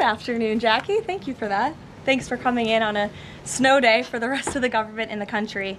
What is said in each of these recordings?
afternoon, Jackie. Thank you for that. Thanks for coming in on a snow day for the rest of the government in the country.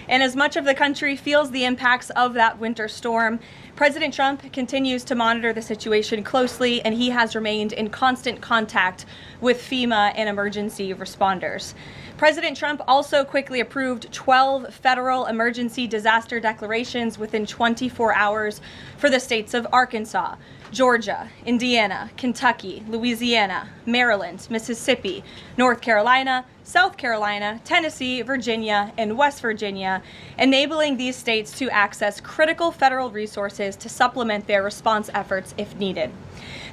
And as much of the country feels the impacts of that winter storm, President Trump continues to monitor the situation closely, and he has remained in constant contact with FEMA and emergency responders. President Trump also quickly approved 12 federal emergency disaster declarations within 24 hours for the states of Arkansas, Georgia, Indiana, Kentucky, Louisiana, Maryland, Mississippi, North Carolina, South Carolina, Tennessee, Virginia, and West Virginia, enabling these states to access critical federal resources to supplement their response efforts if needed.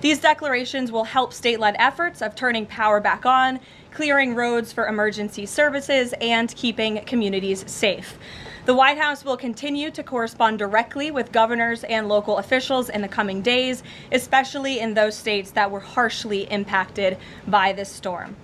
These declarations will help state-led efforts of turning power back on, clearing roads for emergency services, and keeping communities safe. The White House will continue to correspond directly with governors and local officials in the coming days, especially in those states that were harshly impacted by this storm.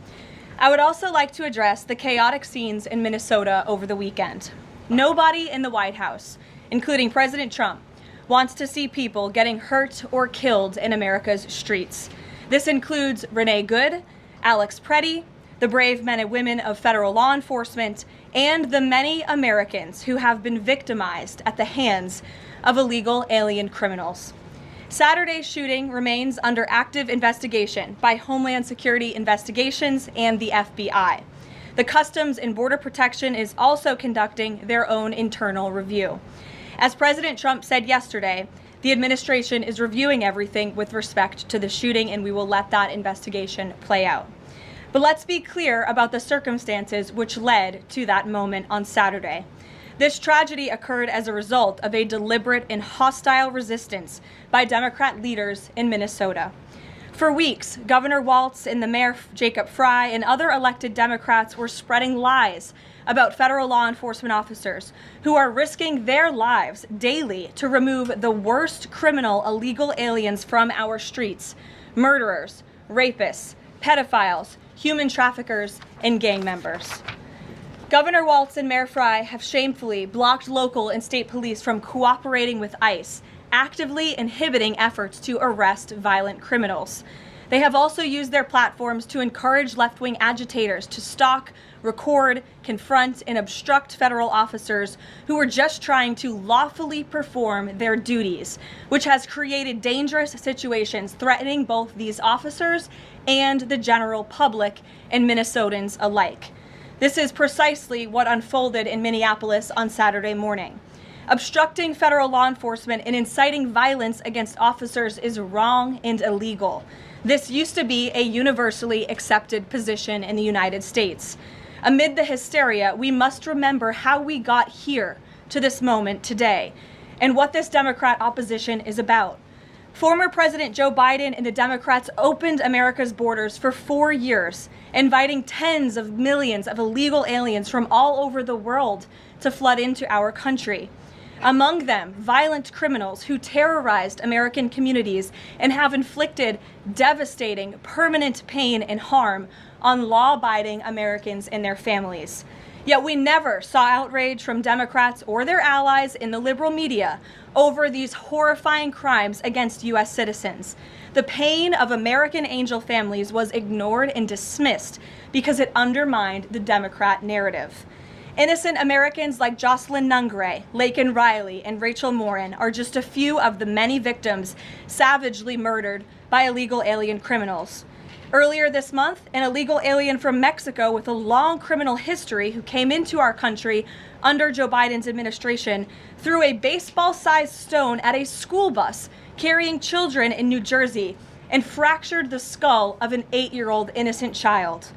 I would also like to address the chaotic scenes in Minnesota over the weekend. Nobody in the White House, including President Trump, wants to see people getting hurt or killed in America's streets. This includes Renee Good, Alex Pretti, the brave men and women of federal law enforcement, and the many Americans who have been victimized at the hands of illegal alien criminals. Saturday's shooting remains under active investigation by Homeland Security Investigations and the FBI. The Customs and Border Protection is also conducting their own internal review. As President Trump said yesterday, the administration is reviewing everything with respect to the shooting, and we will let that investigation play out. But let's be clear about the circumstances which led to that moment on Saturday. This tragedy occurred as a result of a deliberate and hostile resistance by Democrat leaders in Minnesota. For weeks, Governor Walz and the Mayor Jacob Fry and other elected Democrats were spreading lies about federal law enforcement officers who are risking their lives daily to remove the worst criminal illegal aliens from our streets: murderers, rapists, pedophiles, human traffickers, and gang members. Governor Walz and Mayor Fry have shamefully blocked local and state police from cooperating with ICE, actively inhibiting efforts to arrest violent criminals. They have also used their platforms to encourage left-wing agitators to stalk, record, confront, and obstruct federal officers who are just trying to lawfully perform their duties, which has created dangerous situations threatening both these officers and the general public and Minnesotans alike. This is precisely what unfolded in Minneapolis on Saturday morning. Obstructing federal law enforcement and inciting violence against officers is wrong and illegal. This used to be a universally accepted position in the United States. Amid the hysteria, we must remember how we got here to this moment today and what this Democrat opposition is about. Former President Joe Biden and the Democrats opened America's borders for 4 years, inviting tens of millions of illegal aliens from all over the world to flood into our country. Among them, violent criminals who terrorized American communities and have inflicted devastating, permanent pain and harm on law-abiding Americans and their families. Yet we never saw outrage from Democrats or their allies in the liberal media over these horrifying crimes against U.S. citizens. The pain of American angel families was ignored and dismissed because it undermined the Democrat narrative. Innocent Americans like Jocelyn Nungray, Laken Riley, and Rachel Morin are just a few of the many victims savagely murdered by illegal alien criminals. Earlier this month, an illegal alien from Mexico with a long criminal history who came into our country under Joe Biden's administration threw a baseball-sized stone at a school bus carrying children in New Jersey and fractured the skull of an 8-year-old innocent child.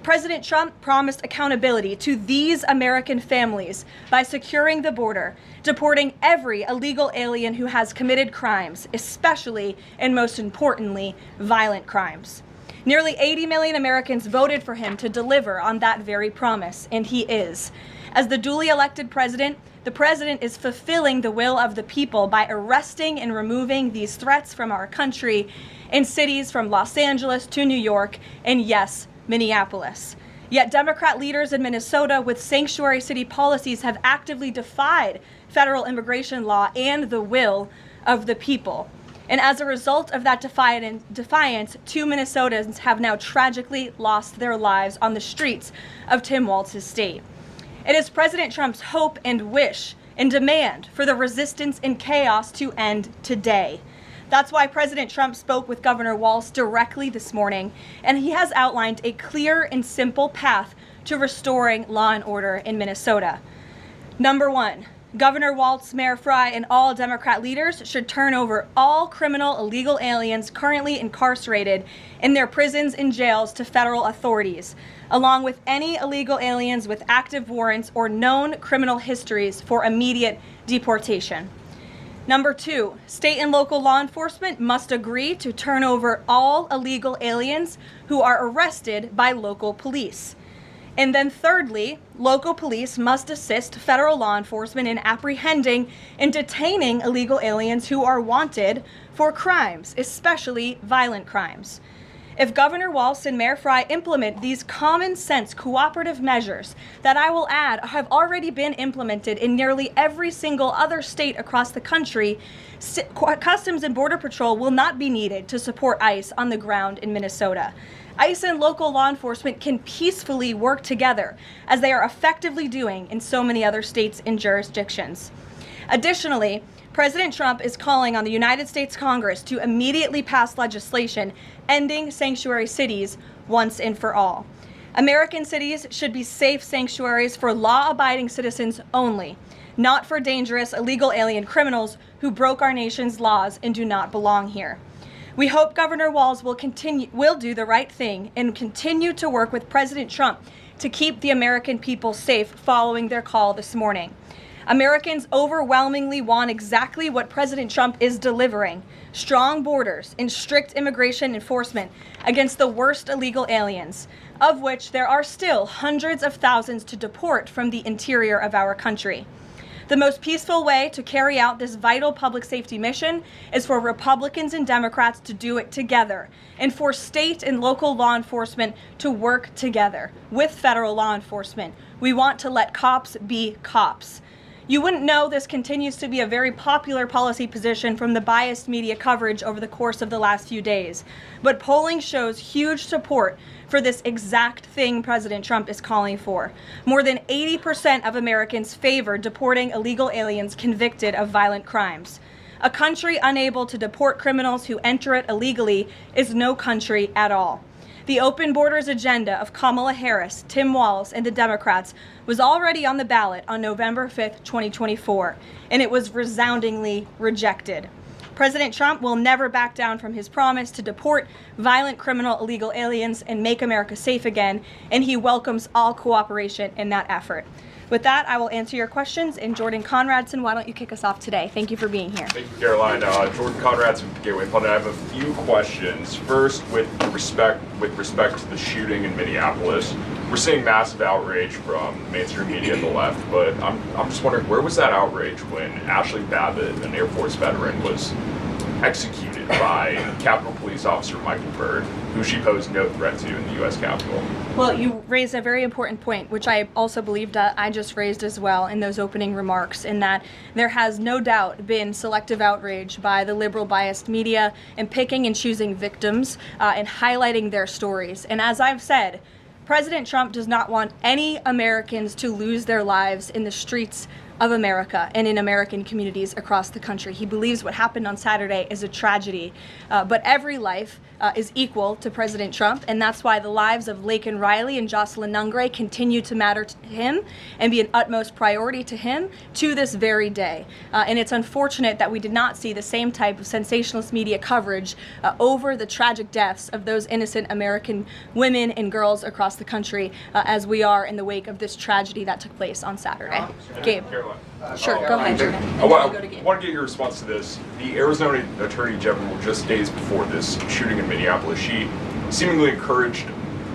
President Trump promised accountability to these American families by securing the border, deporting every illegal alien who has committed crimes, especially and most importantly, violent crimes. Nearly 80 million Americans voted for him to deliver on that very promise, and he is. As the duly elected president, the president is fulfilling the will of the people by arresting and removing these threats from our country in cities from Los Angeles to New York and, yes, Minneapolis. Yet Democrat leaders in Minnesota with sanctuary city policies have actively defied federal immigration law and the will of the people. And as a result of that defiance, 2 Minnesotans have now tragically lost their lives on the streets of Tim Walz's state. It is President Trump's hope and wish and demand for the resistance and chaos to end today. That's why President Trump spoke with Governor Walz directly this morning, and he has outlined a clear and simple path to restoring law and order in Minnesota. Number 1, Governor Walz, Mayor Frey, and all Democrat leaders should turn over all criminal illegal aliens currently incarcerated in their prisons and jails to federal authorities, along with any illegal aliens with active warrants or known criminal histories for immediate deportation. Number 2, state and local law enforcement must agree to turn over all illegal aliens who are arrested by local police. And then thirdly, local police must assist federal law enforcement in apprehending and detaining illegal aliens who are wanted for crimes, especially violent crimes. If Governor Walz and Mayor Frey implement these common sense cooperative measures that I will add have already been implemented in nearly every single other state across the country, Customs and Border Patrol will not be needed to support ICE on the ground in Minnesota. ICE and local law enforcement can peacefully work together, as they are effectively doing in so many other states and jurisdictions. Additionally, President Trump is calling on the United States Congress to immediately pass legislation ending sanctuary cities once and for all. American cities should be safe sanctuaries for law-abiding citizens only, not for dangerous illegal alien criminals who broke our nation's laws and do not belong here. We hope Governor Walz will do the right thing and continue to work with President Trump to keep the American people safe following their call this morning. Americans overwhelmingly want exactly what President Trump is delivering: strong borders and strict immigration enforcement against the worst illegal aliens, of which there are still hundreds of thousands to deport from the interior of our country. The most peaceful way to carry out this vital public safety mission is for Republicans and Democrats to do it together, and for state and local law enforcement to work together with federal law enforcement. We want to let cops be cops. You wouldn't know this continues to be a very popular policy position from the biased media coverage over the course of the last few days, but polling shows huge support for this exact thing President Trump is calling for. More than 80% of Americans favor deporting illegal aliens convicted of violent crimes. A country unable to deport criminals who enter it illegally is no country at all. The open borders agenda of Kamala Harris, Tim Walz, and the Democrats was already on the ballot on November 5th, 2024, and it was resoundingly rejected. President Trump will never back down from his promise to deport violent criminal illegal aliens and make America safe again, and he welcomes all cooperation in that effort. With that, I will answer your questions. And Jordan Conradson, why don't you kick us off today? Thank you for being here. Thank you, Karoline. Jordan Conradson with the Gateway Pundit. I have a few questions. First, with respect to the shooting in Minneapolis, we're seeing massive outrage from mainstream media and the left, but I'm just wondering, where was that outrage when Ashley Babbitt, an Air Force veteran, was executed by Capitol Police Officer Michael Byrd, who she posed no threat to in the U.S. Capitol? Well, you raised a very important point, which I also believed I just raised as well in those opening remarks, in that there has no doubt been selective outrage by the liberal biased media in picking and choosing victims and highlighting their stories. And as I've said, President Trump does not want any Americans to lose their lives in the streets of America and in American communities across the country. He believes what happened on Saturday is a tragedy, but every life is equal to President Trump, and that's why the lives of Laken Riley and Jocelyn Nungray continue to matter to him and be an utmost priority to him to this very day. And it's unfortunate that we did not see the same type of sensationalist media coverage over the tragic deaths of those innocent American women and girls across the country as we are in the wake of this tragedy that took place on Saturday. Gabe. Sure, go ahead. I want to get your response to this. The Arizona Attorney General, just days before this shooting in Minneapolis, she seemingly encouraged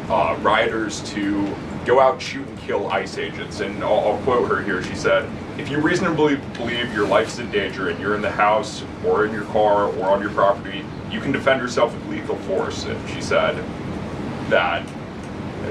rioters to go out, shoot, and kill ICE agents. And I'll quote her here. She said, "If you reasonably believe your life's in danger and you're in the house or in your car or on your property, you can defend yourself with lethal force." And she said that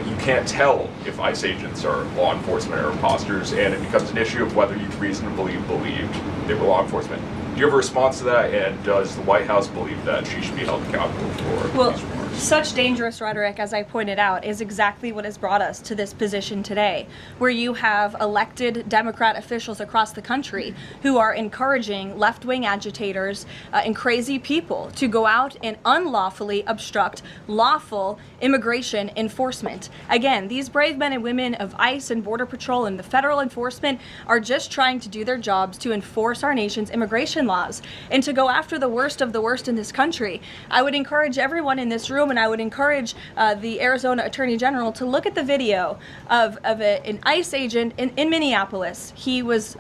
you can't tell if ICE agents are law enforcement or imposters, and it becomes an issue of whether you reasonably believed they were law enforcement. Do you have a response to that, and does the White House believe that she should be held accountable for these remarks? Such dangerous rhetoric, as I pointed out, is exactly what has brought us to this position today, where you have elected Democrat officials across the country who are encouraging left-wing agitators and crazy people to go out and unlawfully obstruct lawful immigration enforcement. Again, these brave men and women of ICE and Border Patrol and the federal enforcement are just trying to do their jobs to enforce our nation's immigration laws and to go after the worst of the worst in this country. I would encourage everyone in this room, and I would encourage the Arizona Attorney General to look at the video of an ICE agent in Minneapolis. He was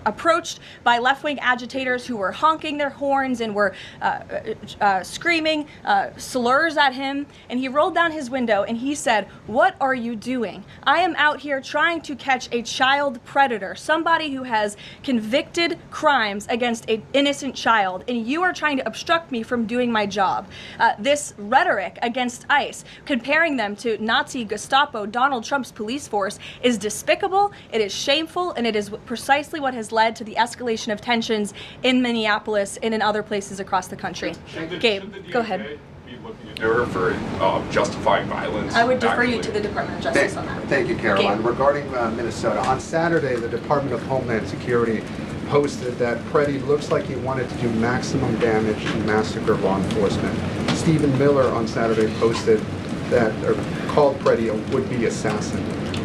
approached by left-wing agitators who were honking their horns and were screaming slurs at him, and he rolled down his window and he said, "What are you doing? I am out here trying to catch a child predator, somebody who has convicted crimes against an innocent child, and you are trying to obstruct me from doing my job." This rhetoric against ICE, comparing them to Nazi Gestapo, Donald Trump's police force, is despicable, it is shameful, and it is precisely what has led to the escalation of tensions in Minneapolis and in other places across the country. Gabe, go ahead. Be looking into her for justifying violence? I would defer you to the Department of Justice on that. Thank you, Karoline. Regarding Minnesota, on Saturday, the Department of Homeland Security posted that Pretti looks like he wanted to do maximum damage to massacre law enforcement. Stephen Miller on Saturday posted that, or called Pretti a would-be assassin.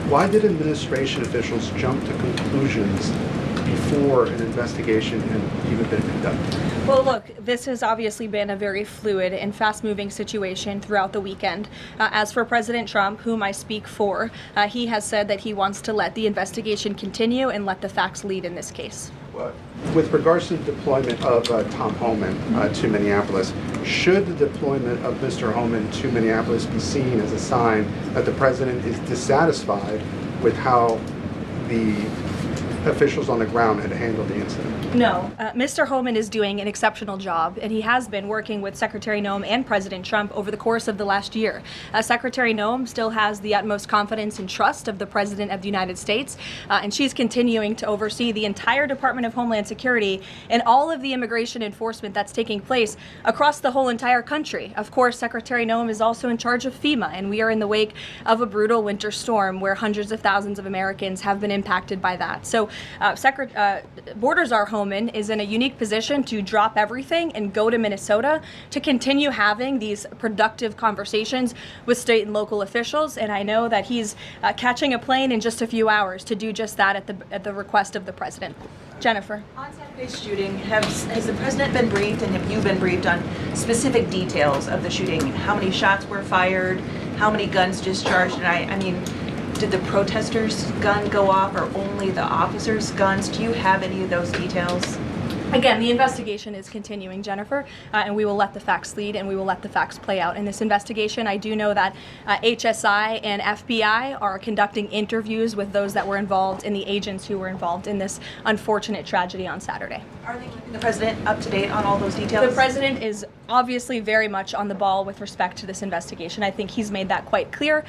Why did administration officials jump to conclusions before an investigation had even been conducted? Well, look, this has obviously been a very fluid and fast-moving situation throughout the weekend. As for President Trump, whom I speak for, he has said that he wants to let the investigation continue and let the facts lead in this case. With regards to the deployment of Tom Homan to Minneapolis, should the deployment of Mr. Homan to Minneapolis be seen as a sign that the president is dissatisfied with how the officials on the ground had handled the incident? No, Mr. Homan is doing an exceptional job, and he has been working with Secretary Noem and President Trump over the course of the last year. Secretary Noem still has the utmost confidence and trust of the President of the United States, and she's continuing to oversee the entire Department of Homeland Security and all of the immigration enforcement that's taking place across the whole entire country. Of course, Secretary Noem is also in charge of FEMA, and we are in the wake of a brutal winter storm where hundreds of thousands of Americans have been impacted by that. So Borders Are Homan is in a unique position to drop everything and go to Minnesota to continue having these productive conversations with state and local officials. And I know that he's catching a plane in just a few hours to do just that at the request of the president. Jennifer. On Saturday's shooting, has the president been briefed, and have you been briefed on specific details of the shooting? How many shots were fired? How many guns discharged? And I mean, did the protesters' gun go off, or only the officers' guns? Do you have any of those details? Again, the investigation is continuing, Jennifer, and we will let the facts lead, and we will let the facts play out in this investigation. I do know that HSI and FBI are conducting interviews with those that were involved and the agents who were involved in this unfortunate tragedy on Saturday. Are they keeping the president up to date on all those details? The president is obviously very much on the ball with respect to this investigation. I think he's made that quite clear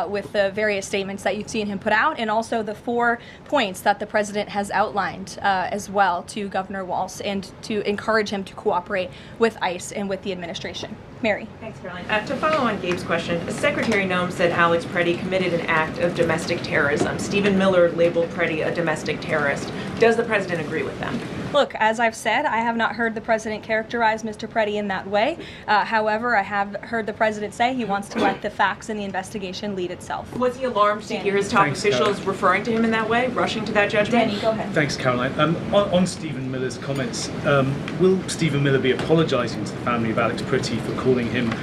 with the various statements that you've seen him put out, and also the 4 points that the president has outlined as well to Governor Walz, and to encourage him to cooperate with ICE and with the administration. Mary. Thanks, Karoline. To follow on Gabe's question, Secretary Noem said Alex Pretti committed an act of domestic terrorism. Stephen Miller labeled Pretti a domestic terrorist. Does the president agree with them? Look, as I've said, I have not heard the president characterize Mr. Pretti in that way. However, I have heard the president say he wants to let the facts in the investigation lead itself. Was he alarmed to hear his top officials referring to him in that way, rushing to that judgment? Danny, go ahead. Thanks, Caroline. On Stephen Miller's comments, will Stephen Miller be apologising to the family of Alex Pretti for calling him,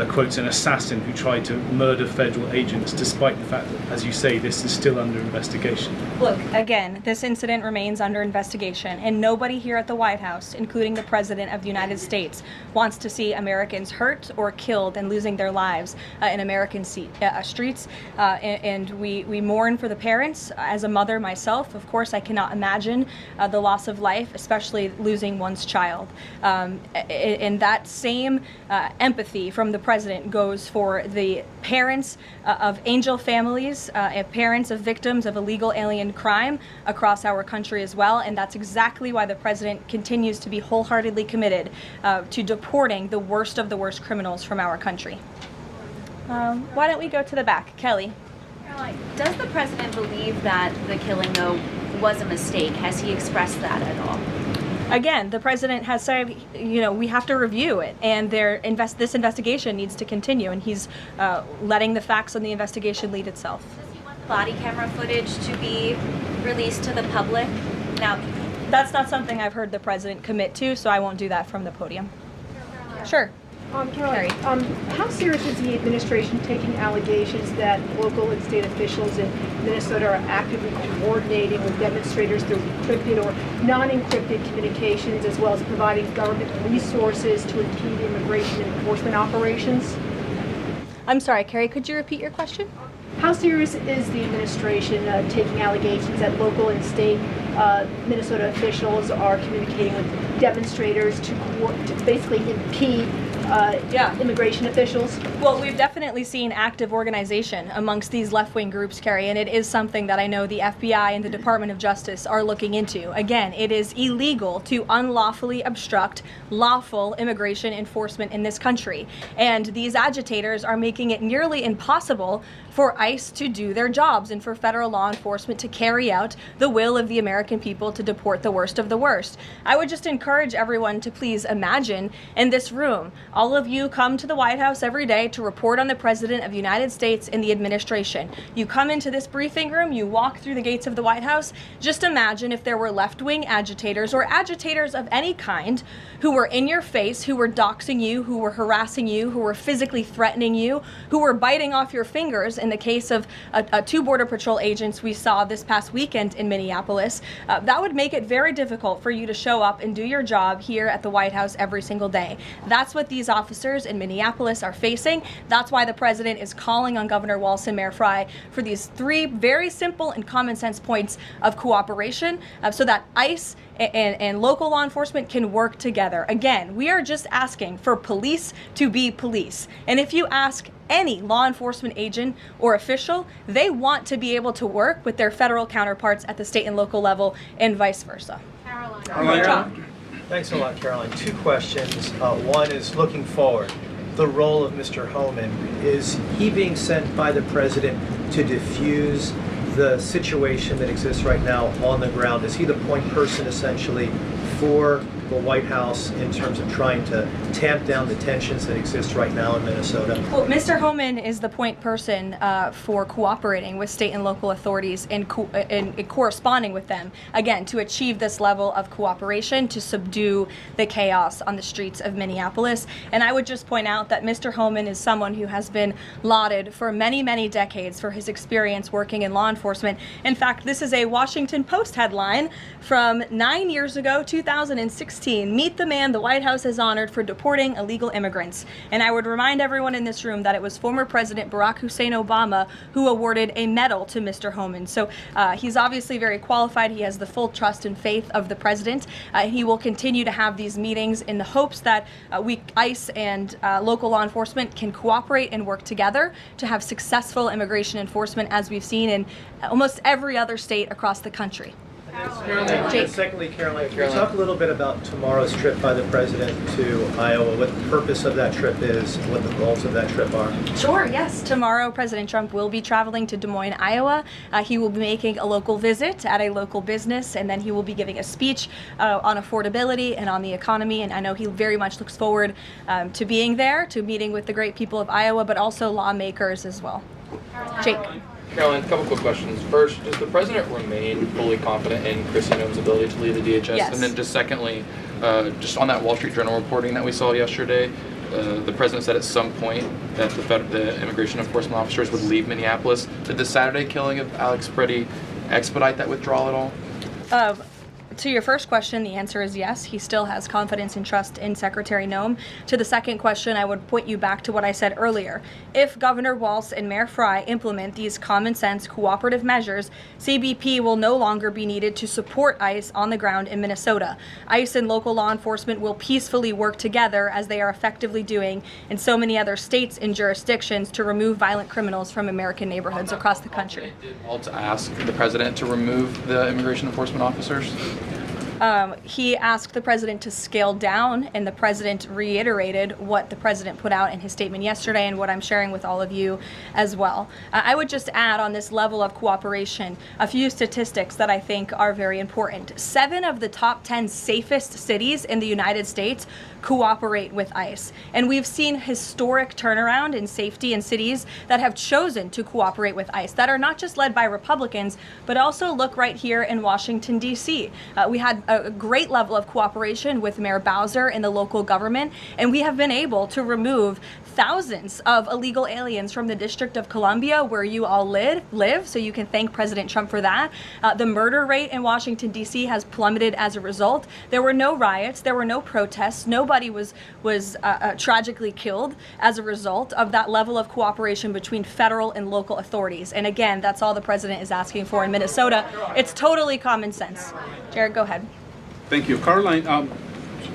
quotes, an assassin who tried to murder federal agents, despite the fact that, as you say, this is still under investigation? Look, again, this incident remains under investigation, and nobody here at the White House, including the President of the United States, wants to see Americans hurt or killed and losing their lives in American streets. And we mourn for the parents. As a mother myself, of course, I cannot imagine the loss of life, especially losing one's child. And that same empathy from the the president goes for the parents of angel families, and parents of victims of illegal alien crime across our country as well. And that's exactly why the president continues to be wholeheartedly committed to deporting the worst of the worst criminals from our country. Why don't we go to the back? Kelly. Karoline, does the president believe that the killing, though, was a mistake? Has he expressed that at all? Again, the president has said, we have to review it, and this investigation needs to continue, and he's letting the facts on the investigation lead itself. Does he want the body camera footage to be released to the public? Now, that's not something I've heard the president commit to, so I won't do that from the podium. Sure. Karoline, how serious is the administration taking allegations that local and state officials in Minnesota are actively coordinating with demonstrators through encrypted or non-encrypted communications, as well as providing government resources to impede immigration enforcement operations? I'm sorry, Carrie, could you repeat your question? How serious is the administration taking allegations that local and state Minnesota officials are communicating with demonstrators to basically impede immigration officials? Well, we've definitely seen active organization amongst these left-wing groups, Carrie, and it is something that I know the FBI and the Department of Justice are looking into. Again, it is illegal to unlawfully obstruct lawful immigration enforcement in this country, and these agitators are making it nearly impossible for ICE to do their jobs and for federal law enforcement to carry out the will of the American people to deport the worst of the worst. I would just encourage everyone to please imagine in this room, all of you come to the White House every day to report on the President of the United States and the administration. You come into this briefing room, you walk through the gates of the White House. Just imagine if there were left-wing agitators or agitators of any kind who were in your face, who were doxing you, who were harassing you, who were physically threatening you, who were biting off your fingers in the case of two Border Patrol agents we saw this past weekend in Minneapolis. That would make it very difficult for you to show up and do your job here at the White House every single day. That's what these officers in Minneapolis are facing. That's why the president is calling on Governor Walz and Mayor Frey for these three very simple and common sense points of cooperation so that ICE and local law enforcement can work together. Again, we are just asking for police to be police. And if you ask any law enforcement agent or official, they want to be able to work with their federal counterparts at the state and local level and vice versa. Good job. Thanks a lot, Karoline. Two questions. One is looking forward. The role of Mr. Homeland, is he being sent by the president to diffuse the situation that exists right now on the ground? Is he the point person essentially for the White House in terms of trying to tamp down the tensions that exist right now in Minnesota? Well, Mr. Homeland is the point person for cooperating with state and local authorities and corresponding with them, again, to achieve this level of cooperation to subdue the chaos on the streets of Minneapolis. And I would just point out that Mr. Homeland is someone who has been lauded for many, many decades for his experience working in law enforcement. In fact, this is a Washington Post headline from 9 years ago, 2016. Meet the man the White House has honored for deporting illegal immigrants. And I would remind everyone in this room that it was former President Barack Hussein Obama who awarded a medal to Mr. Homeland. So he's obviously very qualified. He has the full trust and faith of the president. He will continue to have these meetings in the hopes that ICE and local law enforcement can cooperate and work together to have successful immigration enforcement, as we've seen in almost every other state across the country. And secondly, Karoline, can you talk a little bit about tomorrow's trip by the president to Iowa, what the purpose of that trip is, what the goals of that trip are? Sure, yes. Tomorrow, President Trump will be traveling to Des Moines, Iowa. He will be making a local visit at a local business, and then he will be giving a speech on affordability and on the economy. And I know he very much looks forward to being there, to meeting with the great people of Iowa, but also lawmakers as well. Jake. Karoline, a couple quick questions. First, does the president remain fully confident in Kristi Noem's ability to lead the DHS? Yes. And then just secondly, just on that Wall Street Journal reporting that we saw yesterday, the president said at some point that the immigration enforcement officers would leave Minneapolis. Did the Saturday killing of Alex Pretti expedite that withdrawal at all? To your first question, the answer is yes. He still has confidence and trust in Secretary Noem. To the second question, I would point you back to what I said earlier. If Governor Walz and Mayor Frey implement these common sense cooperative measures, CBP will no longer be needed to support ICE on the ground in Minnesota. ICE and local law enforcement will peacefully work together, as they are effectively doing in so many other states and jurisdictions, to remove violent criminals from American neighborhoods across the country. Did Walz ask the president to remove the immigration enforcement officers? He asked the president to scale down, and the president reiterated what the president put out in his statement yesterday and what I'm sharing with all of you as well. I would just add on this level of cooperation a few statistics that I think are very important. 7 of the top 10 safest cities in the United States cooperate with ICE. And we've seen historic turnaround in safety in cities that have chosen to cooperate with ICE, that are not just led by Republicans, but also look right here in Washington, D.C. We had a great level of cooperation with Mayor Bowser and the local government, and we have been able to remove thousands of illegal aliens from the District of Columbia, where you all live, so you can thank President Trump for that. The murder rate in Washington, D.C. has plummeted as a result. There were no riots, there were no protests, nobody was tragically killed as a result of that level of cooperation between federal and local authorities. And again, that's all the president is asking for in Minnesota. It's totally common sense. Jared, go ahead. Thank you. Karoline,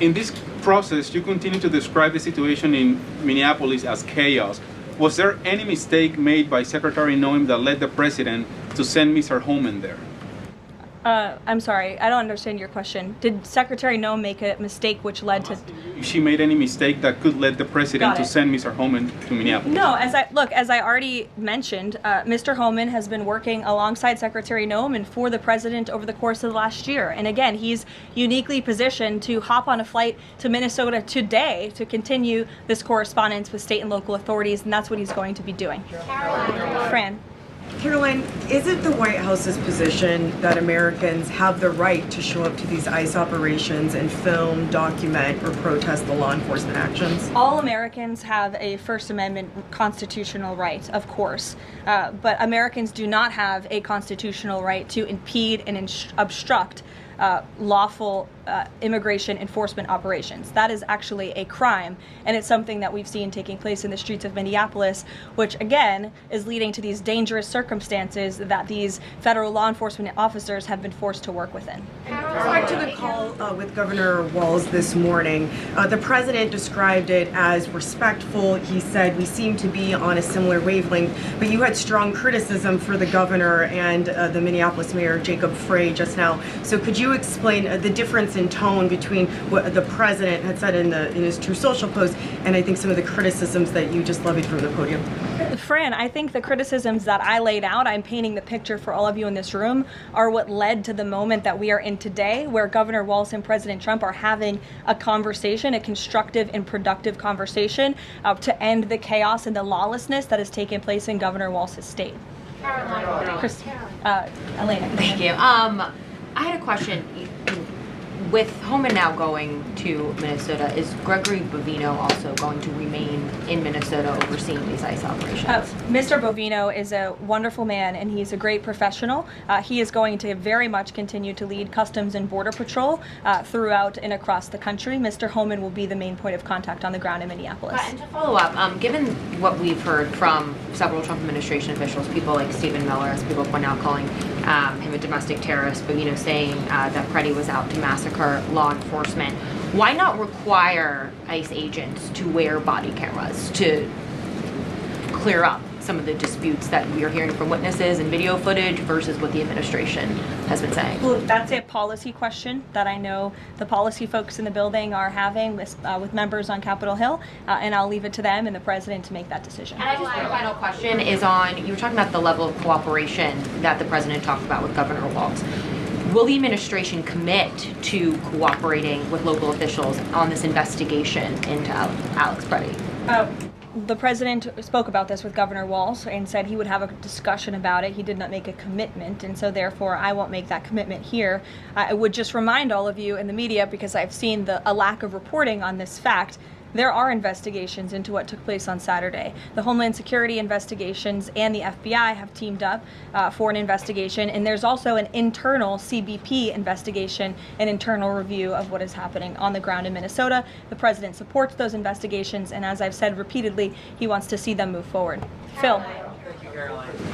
in this process, you continue to describe the situation in Minneapolis as chaos. Was there any mistake made by Secretary Noem that led the president to send Mr. Homeland there? I'm sorry, I don't understand your question. Did Secretary Noem make a mistake which led to... If she made any mistake that could lead the president to send Mr. Homeland to Minneapolis? No, as I already mentioned, Mr. Homeland has been working alongside Secretary Noem and for the president over the course of the last year. And again, he's uniquely positioned to hop on a flight to Minnesota today to continue this correspondence with state and local authorities, and that's what he's going to be doing. Fran. Karoline, is it the White House's position that Americans have the right to show up to these ICE operations and film, document, or protest the law enforcement actions? All Americans have a First Amendment constitutional right, of course, but Americans do not have a constitutional right to impede and obstruct lawful immigration enforcement operations. That is actually a crime, and it's something that we've seen taking place in the streets of Minneapolis, which again is leading to these dangerous circumstances that these federal law enforcement officers have been forced to work within. Back to the call with Governor Walz this morning, the president described it as respectful. He said, we seem to be on a similar wavelength, but you had strong criticism for the governor and the Minneapolis mayor, Jacob Frey, just now. So could you explain the difference in tone between what the president had said in his True Social post and I think some of the criticisms that you just levied from the podium? Fran, I think the criticisms that I laid out, I'm painting the picture for all of you in this room, are what led to the moment that we are in today, where Governor Walz and President Trump are having a conversation, a constructive and productive conversation to end the chaos and the lawlessness that has taken place in Governor Walz's state. Kristi, Elena. Thank you. I had a question. With Homeland now going to Minnesota, is Gregory Bovino also going to remain in Minnesota overseeing these ICE operations? Mr. Bovino is a wonderful man, and he's a great professional. He is going to very much continue to lead Customs and Border Patrol throughout and across the country. Mr. Homeland will be the main point of contact on the ground in Minneapolis. And to follow up, given what we've heard from several Trump administration officials, people like Stephen Miller, as people point out, calling him a domestic terrorist, Bovino saying that Pretti was out to massacre law enforcement. Why not require ICE agents to wear body cameras to clear up some of the disputes that we are hearing from witnesses and video footage versus what the administration has been saying? Well, that's a policy question that I know the policy folks in the building are having with members on Capitol Hill, and I'll leave it to them and the president to make that decision. And I just my final question is on, you were talking about the level of cooperation that the president talked about with Governor Walz. Will the administration commit to cooperating with local officials on this investigation into Alex Pretti? The president spoke about this with Governor Walz and said he would have a discussion about it. He did not make a commitment, and so therefore I won't make that commitment here. I would just remind all of you in the media, because I've seen a lack of reporting on this fact, there are investigations into what took place on Saturday. The Homeland Security investigations and the FBI have teamed up for an investigation, and there's also an internal CBP investigation, an internal review of what is happening on the ground in Minnesota. The president supports those investigations, and as I've said repeatedly, he wants to see them move forward. Phil.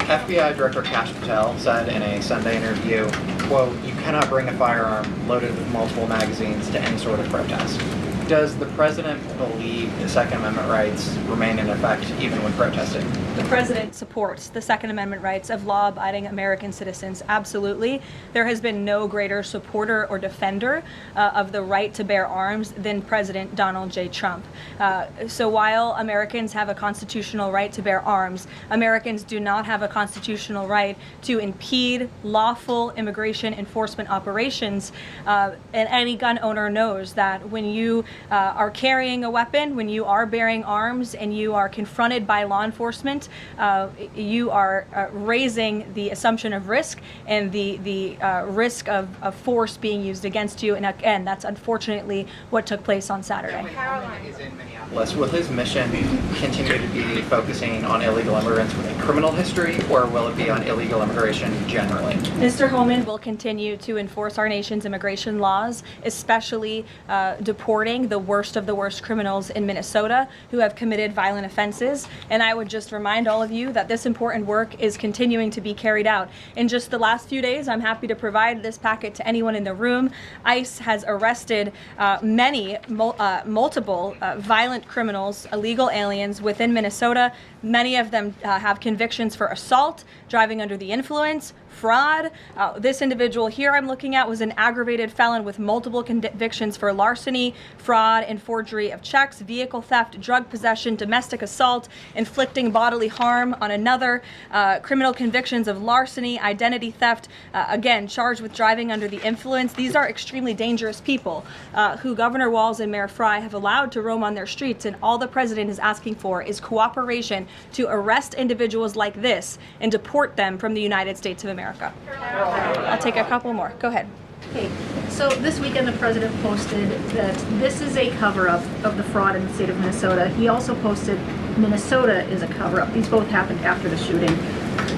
FBI Director Kash Patel said in a Sunday interview, quote, "You cannot bring a firearm loaded with multiple magazines to any sort of protest." Does the president believe the Second Amendment rights remain in effect even when protesting? The president supports the Second Amendment rights of law-abiding American citizens. Absolutely. There has been no greater supporter or defender of the right to bear arms than President Donald J. Trump. So while Americans have a constitutional right to bear arms, Americans do not have a constitutional right to impede lawful immigration enforcement operations. And any gun owner knows that when you are carrying a weapon, when you are bearing arms and you are confronted by law enforcement, you are raising the assumption of risk and the risk of force being used against you. And again, that's unfortunately what took place on Saturday. Karoline is in Minneapolis. Will his mission continue to be focusing on illegal immigrants with a criminal history, or will it be on illegal immigration generally? Mr. Homeland will continue to enforce our nation's immigration laws, especially deporting the worst of the worst criminals in Minnesota who have committed violent offenses. And I would just remind all of you that this important work is continuing to be carried out. In just the last few days, I'm happy to provide this packet to anyone in the room. ICE has arrested multiple violent criminals, illegal aliens within Minnesota. Many of them have convictions for assault, driving under the influence, fraud. This individual here I'm looking at was an aggravated felon with multiple convictions for larceny, fraud, and forgery of checks, vehicle theft, drug possession, domestic assault, inflicting bodily harm on another, criminal convictions of larceny, identity theft, again, charged with driving under the influence. These are extremely dangerous people who Governor Walz and Mayor Frey have allowed to roam on their streets, and all the president is asking for is cooperation to arrest individuals like this and deport them from the United States of America. I'll take a couple more. Go ahead. Okay, so this weekend the president posted that this is a cover-up of the fraud in the state of Minnesota. He also posted Minnesota is a cover-up. These both happened after the shooting.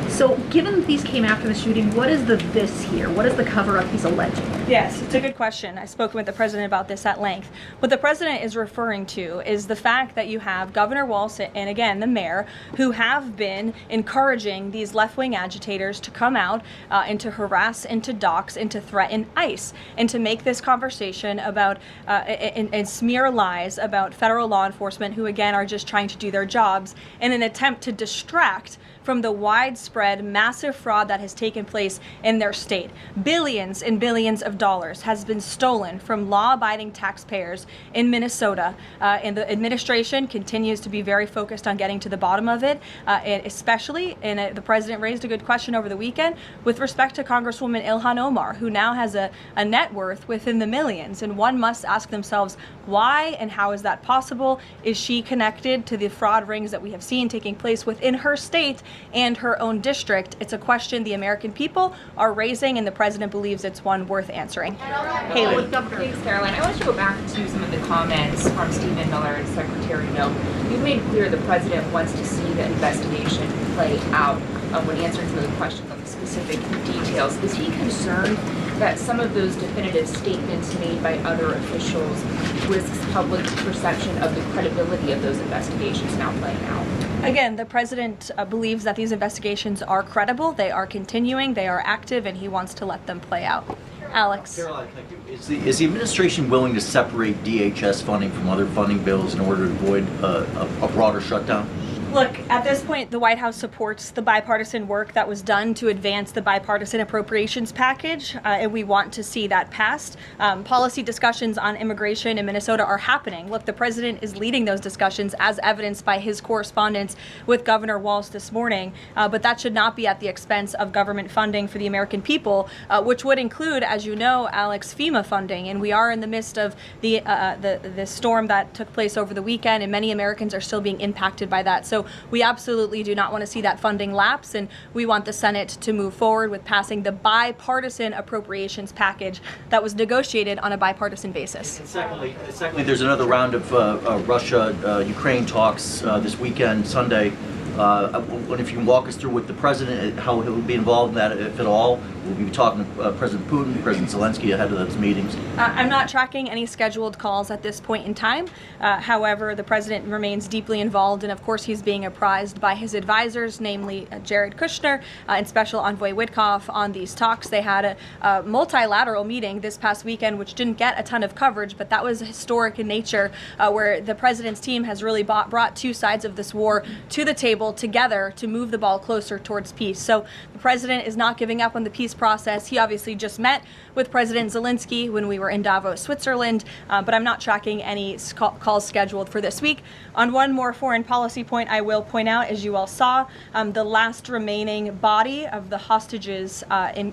So given that these came after the shooting, what is the this here? What is the cover-up he's alleging? Yes, it's a good question. I've spoken with the president about this at length. What the president is referring to is the fact that you have Governor Walz and again the mayor who have been encouraging these left-wing agitators to come out and to harass and to dox and to threaten ICE and to make this conversation about and smear lies about federal law enforcement who again are just trying to do their jobs in an attempt to distract from the widespread massive fraud that has taken place in their state. Billions and billions of dollars has been stolen from law-abiding taxpayers in Minnesota, and the administration continues to be very focused on getting to the bottom of it, and especially, and the president raised a good question over the weekend, with respect to Congresswoman Ilhan Omar, who now has a net worth within the millions, and one must ask themselves why and how is that possible? Is she connected to the fraud rings that we have seen taking place within her state and her own district? It's a question the American people are raising, and the president believes it's one worth answering. Haley. Thanks, Karoline. I want to go back to some of the comments from Stephen Miller and Secretary Noem. You've made clear the president wants to see the investigation play out when answering some of the questions on the specific details. Is he concerned that some of those definitive statements made by other officials risks public perception of the credibility of those investigations now playing out? Again, the president believes that these investigations are credible, they are continuing, they are active, and he wants to let them play out. Alex. Karoline, thank you. Is the administration willing to separate DHS funding from other funding bills in order to avoid a broader shutdown? Look, at this point, the White House supports the bipartisan work that was done to advance the bipartisan appropriations package, and we want to see that passed. Policy discussions on immigration in Minnesota are happening. Look, the president is leading those discussions as evidenced by his correspondence with Governor Walz this morning, but that should not be at the expense of government funding for the American people, which would include, as you know, Alex, FEMA funding, and we are in the midst of the storm that took place over the weekend, and many Americans are still being impacted by that. So So we absolutely do not want to see that funding lapse, and we want the Senate to move forward with passing the bipartisan appropriations package that was negotiated on a bipartisan basis. And secondly, there's another round of Russia-Ukraine talks this weekend, Sunday. If you can walk us through with the president, how he will be involved in that, if at all. We'll be talking to President Putin, President Zelensky ahead of those meetings. I'm not tracking any scheduled calls at this point in time. However, the president remains deeply involved, and of course he's being apprised by his advisors, namely Jared Kushner and Special Envoy Witkoff, on these talks. They had a multilateral meeting this past weekend, which didn't get a ton of coverage, but that was historic in nature, where the president's team has really brought two sides of this war to the table together to move the ball closer towards peace. So the president is not giving up on the peace process. He obviously just met with President Zelensky when we were in Davos, Switzerland, but I'm not tracking any calls scheduled for this week. On one more foreign policy point, I will point out, as you all saw, the last remaining body of the hostages,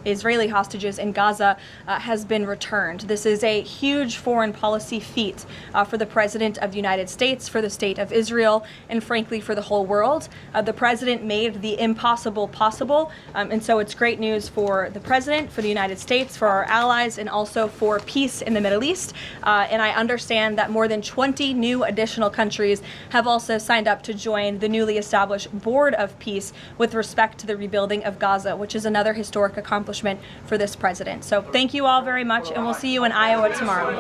Israeli hostages in Gaza, has been returned. This is a huge foreign policy feat for the President of the United States, for the state of Israel, and frankly for the whole world. The President made the impossible possible, and so it's great news for the President, for the United States, for our allies, and also for peace in the Middle East. And I understand that more than 20 new additional countries have also signed up to join the newly established Board of Peace with respect to the rebuilding of Gaza, which is another historic accomplishment for this president. So thank you all very much, and we'll see you in Iowa tomorrow.